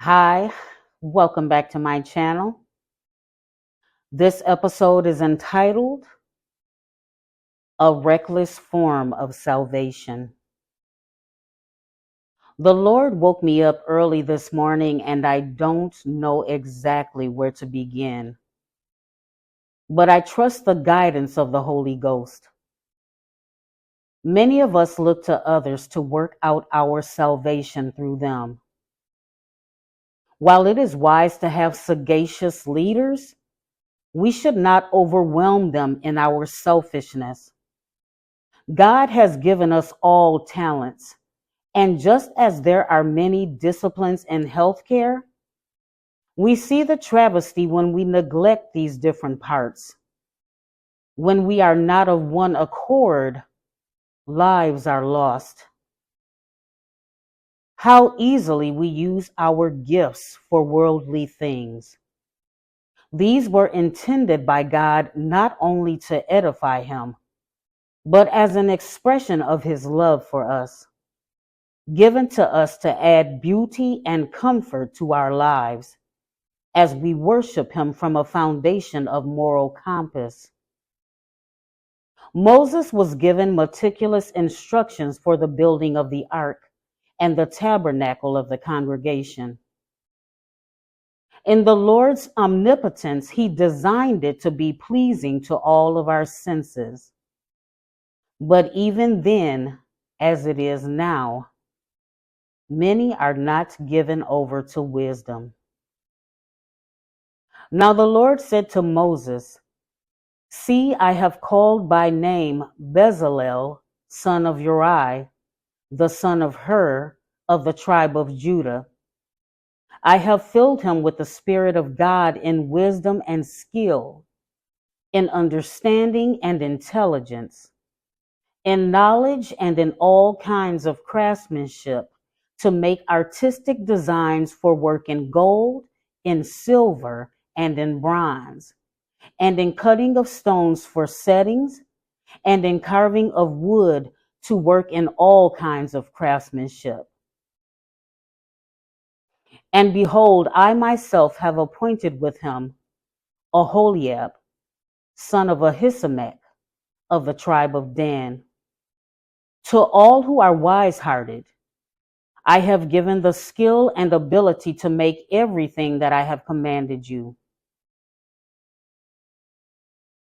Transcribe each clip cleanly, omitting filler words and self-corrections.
Hi, welcome back to my channel. This episode is entitled A Reckless Form of Salvation. The Lord woke me up early this morning and I don't know exactly where to begin, but I trust the guidance of the Holy Ghost. Many of us look to others to work out our salvation through them. While it is wise to have sagacious leaders, we should not overwhelm them in our selfishness. God has given us all talents, and just as there are many disciplines in healthcare, we see the travesty when we neglect these different parts. When we are not of one accord, lives are lost. How easily we use our gifts for worldly things. These were intended by God not only to edify Him, but as an expression of His love for us, given to us to add beauty and comfort to our lives as we worship Him from a foundation of moral compass. Moses was given meticulous instructions for the building of the ark and the tabernacle of the congregation. In the Lord's omnipotence, He designed it to be pleasing to all of our senses. But even then, as it is now, many are not given over to wisdom. Now the Lord said to Moses, "See, I have called by name Bezalel, son of Uri, the son of Hur, of the tribe of Judah. I have filled him with the Spirit of God in wisdom and skill, in understanding and intelligence, in knowledge and in all kinds of craftsmanship, to make artistic designs for work in gold, in silver, and in bronze, and in cutting of stones for settings, and in carving of wood to work in all kinds of craftsmanship. And behold, I myself have appointed with him Aholiab, son of Ahisamach, of the tribe of Dan. To all who are wise-hearted, I have given the skill and ability to make everything that I have commanded you.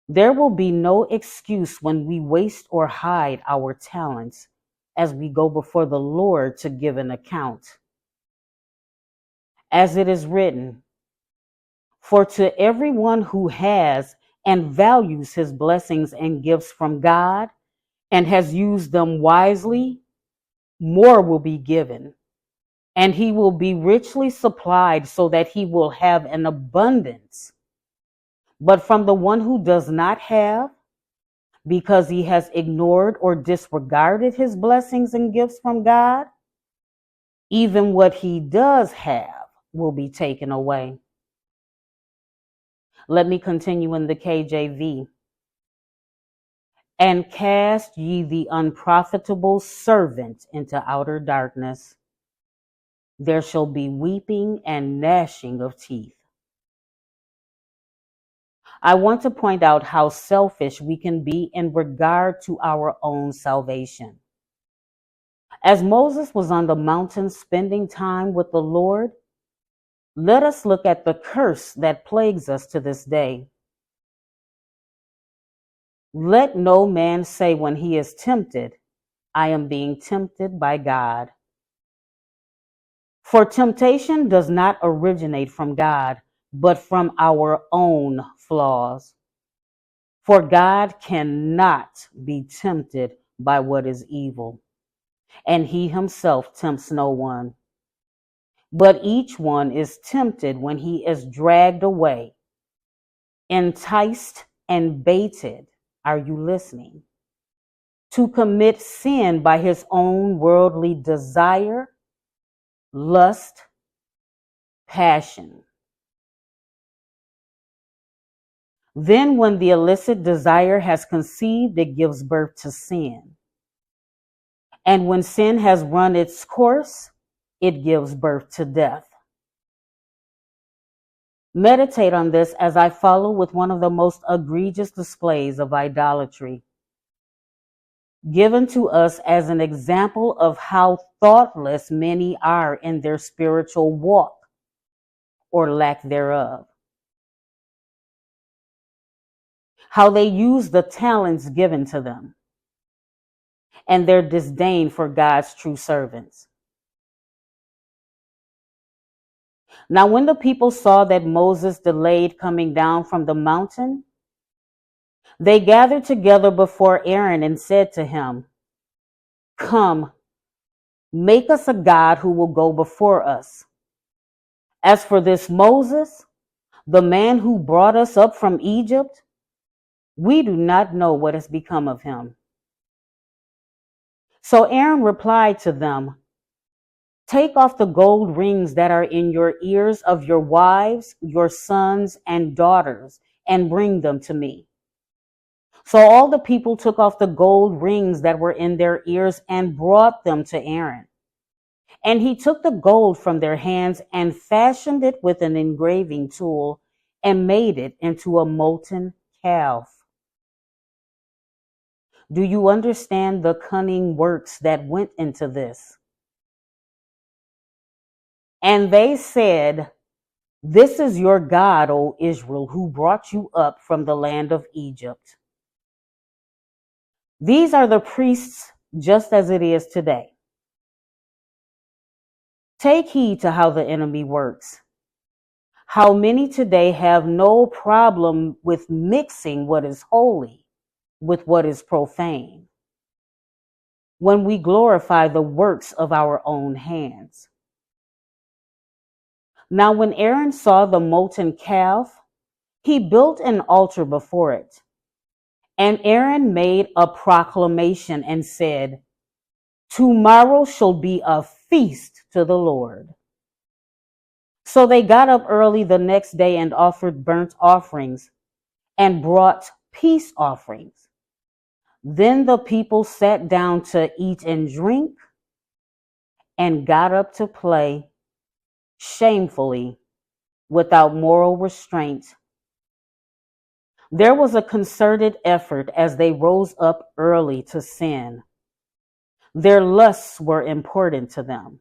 There will be no excuse when we waste or hide our talents as we go before the Lord to give an account. As it is written, for to everyone who has and values his blessings and gifts from God and has used them wisely, more will be given, and he will be richly supplied so that he will have an abundance. But from the one who does not have, because he has ignored or disregarded his blessings and gifts from God, even what he does have will be taken away. Let me continue in the KJV. And cast ye the unprofitable servant into outer darkness. There shall be weeping and gnashing of teeth. I want to point out how selfish we can be in regard to our own salvation. As Moses was on the mountain spending time with the Lord, let us look at the curse that plagues us to this day. Let no man say when he is tempted, I am being tempted by God. For temptation does not originate from God, but from our own flaws. For God cannot be tempted by what is evil, and he himself tempts no one. But each one is tempted when he is dragged away, enticed and baited. Are you listening? To commit sin by his own worldly desire, lust, passion. Then when the illicit desire has conceived, it gives birth to sin. And when sin has run its course, it gives birth to death. Meditate on this as I follow with one of the most egregious displays of idolatry, given to us as an example of how thoughtless many are in their spiritual walk or lack thereof. How they use the talents given to them and their disdain for God's true servants. Now, when the people saw that Moses delayed coming down from the mountain, they gathered together before Aaron and said to him, "Come, make us a God who will go before us. As for this Moses, the man who brought us up from Egypt, we do not know what has become of him." So Aaron replied to them, "Take off the gold rings that are in your ears of your wives, your sons, and daughters, and bring them to me." So all the people took off the gold rings that were in their ears and brought them to Aaron. And he took the gold from their hands and fashioned it with an engraving tool and made it into a molten calf. Do you understand the cunning works that went into this? And they said, "This is your God, O Israel, who brought you up from the land of Egypt." These are the priests just as it is today. Take heed to how the enemy works. How many today have no problem with mixing what is holy with what is profane when we glorify the works of our own hands. Now, when Aaron saw the molten calf, he built an altar before it. And Aaron made a proclamation and said, "Tomorrow shall be a feast to the Lord." So they got up early the next day and offered burnt offerings and brought peace offerings. Then the people sat down to eat and drink and got up to play shamefully without moral restraint. There was a concerted effort as they rose up early to sin. Their lusts were important to them.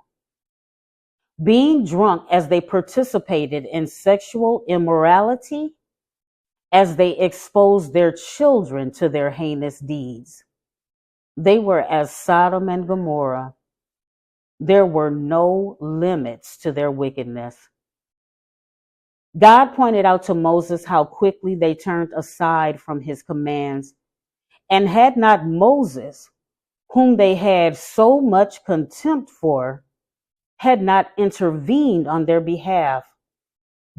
Being drunk as they participated in sexual immorality, as they exposed their children to their heinous deeds. They were as Sodom and Gomorrah. There were no limits to their wickedness. God pointed out to Moses how quickly they turned aside from his commands, and had not Moses, whom they had so much contempt for, had not intervened on their behalf,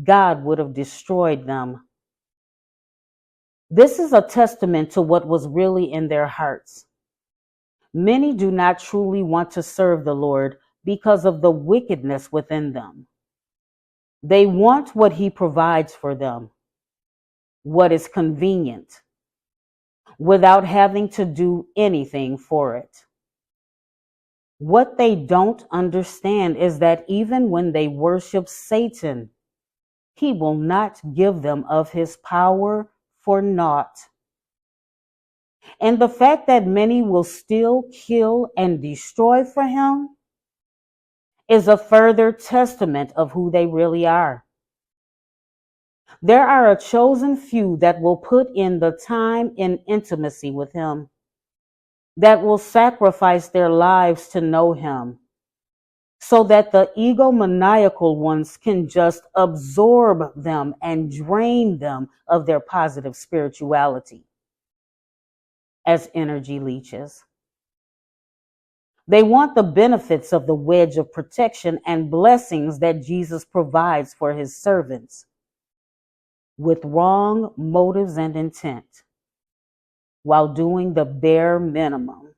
God would have destroyed them. This is a testament to what was really in their hearts. Many do not truly want to serve the Lord because of the wickedness within them. They want what he provides for them, what is convenient, without having to do anything for it. What they don't understand is that even when they worship Satan, he will not give them of his power for naught. And the fact that many will still kill and destroy for him is a further testament of who they really are. There are a chosen few that will put in the time in intimacy with him, that will sacrifice their lives to know him, so that the egomaniacal ones can just absorb them and drain them of their positive spirituality as energy leeches. They want the benefits of the wedge of protection and blessings that Jesus provides for his servants with wrong motives and intent while doing the bare minimum.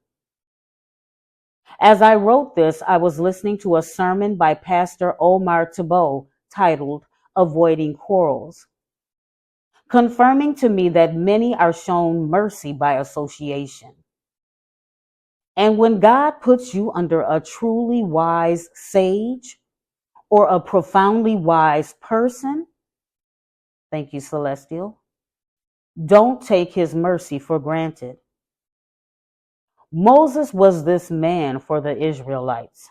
As I wrote this, I was listening to a sermon by Pastor Omar Thibault titled "Avoiding Quarrels," confirming to me that many are shown mercy by association. And when God puts you under a truly wise sage or a profoundly wise person, Thank you, Celestial. Don't take his mercy for granted. Moses was this man for the Israelites.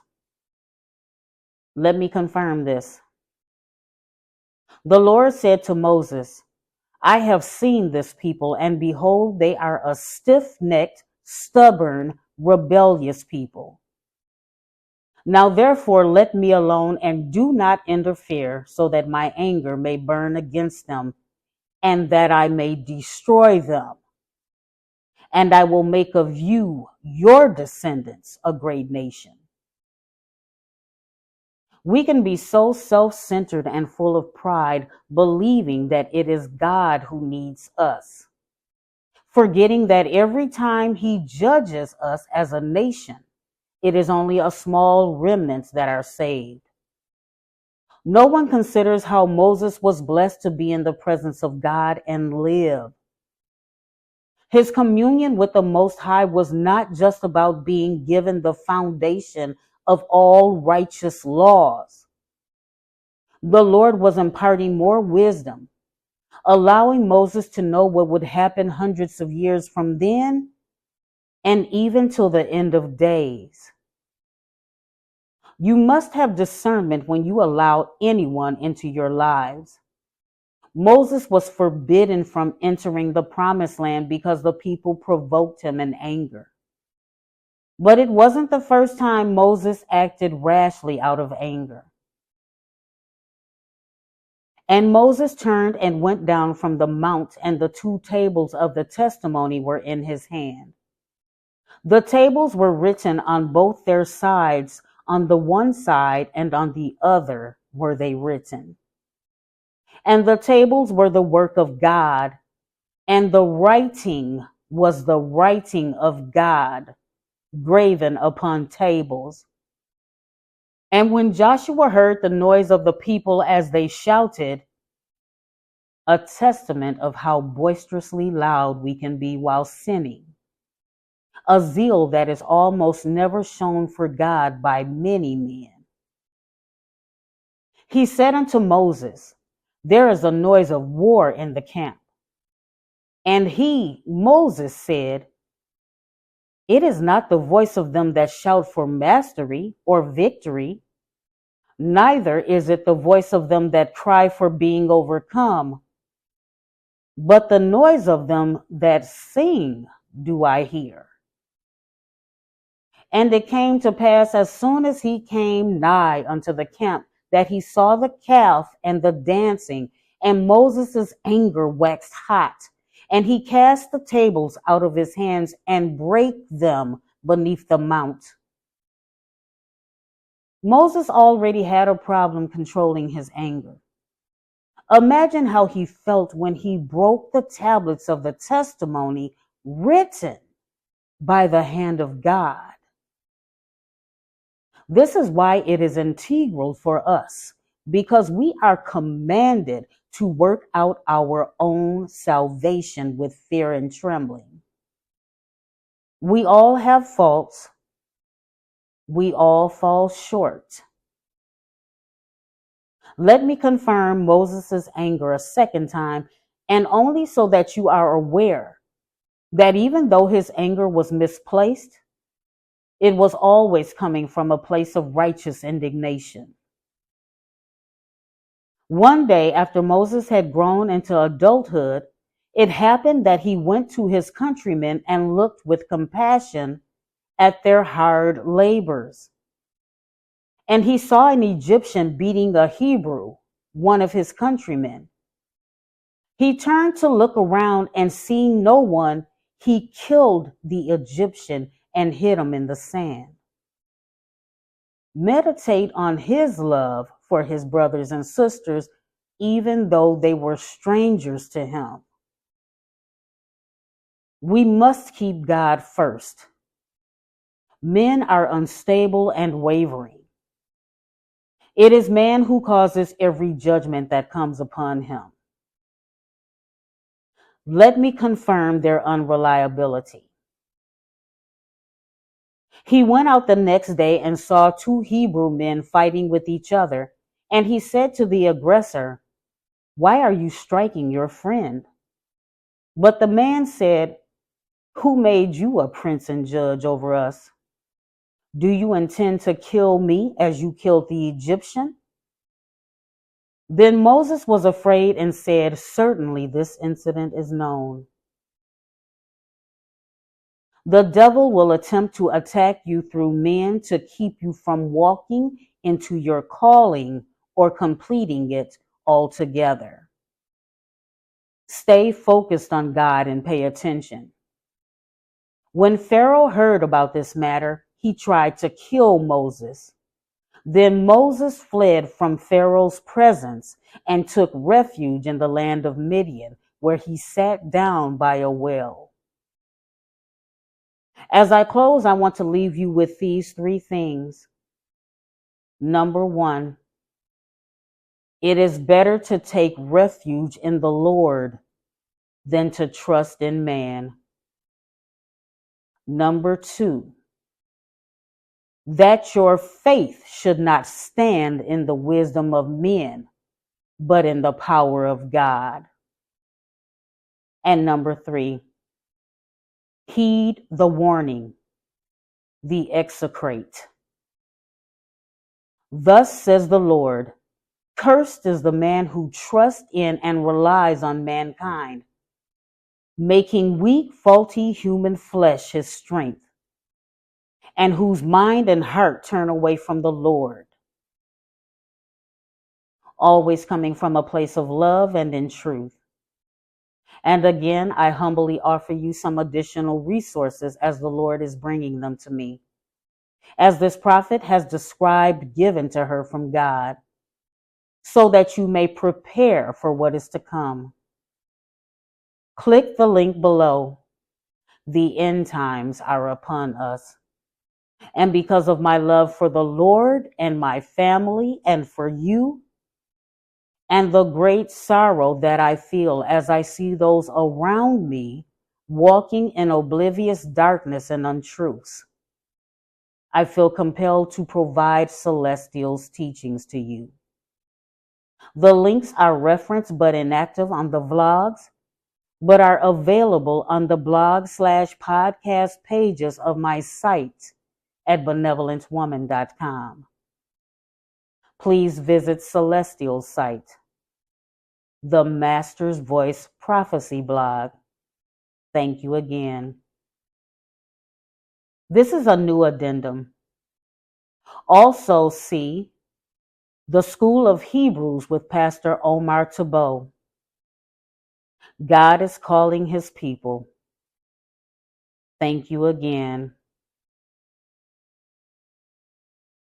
Let me confirm this. The Lord said to Moses, I have seen this people, and behold, they are a stiff-necked, stubborn, rebellious people. Now therefore let me alone and do not interfere, so that my anger may burn against them, and that I may destroy them. And I will make of you, your descendants, a great nation. We can be so self-centered and full of pride, believing that it is God who needs us, forgetting that every time he judges us as a nation, it is only a small remnant that are saved. No one considers how Moses was blessed to be in the presence of God and live. His communion with the Most High was not just about being given the foundation of all righteous laws. The Lord was imparting more wisdom, allowing Moses to know what would happen hundreds of years from then and even till the end of days. You must have discernment when you allow anyone into your lives. Moses was forbidden from entering the promised land because the people provoked him in anger. But it wasn't the first time Moses acted rashly out of anger. And Moses turned and went down from the mount, and the 2 tables of the testimony were in his hand. The tables were written on both their sides, on the one side and on the other were they written. And the tables were the work of God, and the writing was the writing of God, graven upon tables. And when Joshua heard the noise of the people as they shouted, a testament of how boisterously loud we can be while sinning, a zeal that is almost never shown for God by many men. He said unto Moses, there is a noise of war in the camp. And he, Moses, said, it is not the voice of them that shout for mastery or victory, neither is it the voice of them that cry for being overcome, but the noise of them that sing do I hear. And it came to pass, as soon as he came nigh unto the camp, that he saw the calf and the dancing, and Moses' anger waxed hot. And he cast the tables out of his hands and brake them beneath the mount. Moses already had a problem controlling his anger. Imagine how he felt when he broke the tablets of the testimony written by the hand of God. This is why it is integral for us, because we are commanded to work out our own salvation with fear and trembling. We all have faults. We all fall short. Let me confirm Moses' anger a second time, and only so that you are aware that even though his anger was misplaced, it was always coming from a place of righteous indignation. One day, after Moses had grown into adulthood, it happened that he went to his countrymen and looked with compassion at their hard labors. And he saw an Egyptian beating a Hebrew, one of his countrymen. He turned to look around, and seeing no one, he killed the Egyptian and hid him in the sand. Meditate on his love for his brothers and sisters, even though they were strangers to him. We must keep God first. Men are unstable and wavering. It is man who causes every judgment that comes upon him. Let me confirm their unreliability. He went out the next day and saw 2 Hebrew men fighting with each other, and he said to the aggressor, Why are you striking your friend? But the man said, Who made you a prince and judge over us? Do you intend to kill me as you killed the Egyptian? Then Moses was afraid and said, Certainly this incident is known. The devil will attempt to attack you through men to keep you from walking into your calling or completing it altogether. Stay focused on God and pay attention. When Pharaoh heard about this matter, he tried to kill Moses. Then Moses fled from Pharaoh's presence and took refuge in the land of Midian, where he sat down by a well. As I close, I want to leave you with these three things. Number one, it is better to take refuge in the Lord than to trust in man. Number two, that your faith should not stand in the wisdom of men, but in the power of God. And number three, heed the warning, the execrate. Thus says the Lord, cursed is the man who trusts in and relies on mankind, making weak, faulty human flesh his strength, and whose mind and heart turn away from the Lord. Always coming from a place of love and in truth. And again, I humbly offer you some additional resources as the Lord is bringing them to me, as this prophet has described given to her from God, so that you may prepare for what is to come. Click the link below. The end times are upon us. And because of my love for the Lord and my family and for you, and the great sorrow that I feel as I see those around me walking in oblivious darkness and untruths, I feel compelled to provide Celestial's teachings to you. The links are referenced but inactive on the vlogs, but are available on the blog/podcast pages of my site at BenevolentWoman.com. Please visit Celestial's site, the Master's Voice Prophecy blog. Thank you again. This is a new addendum. Also see The School of Hebrews with Pastor Omar Tabo. God is calling his people. Thank you again.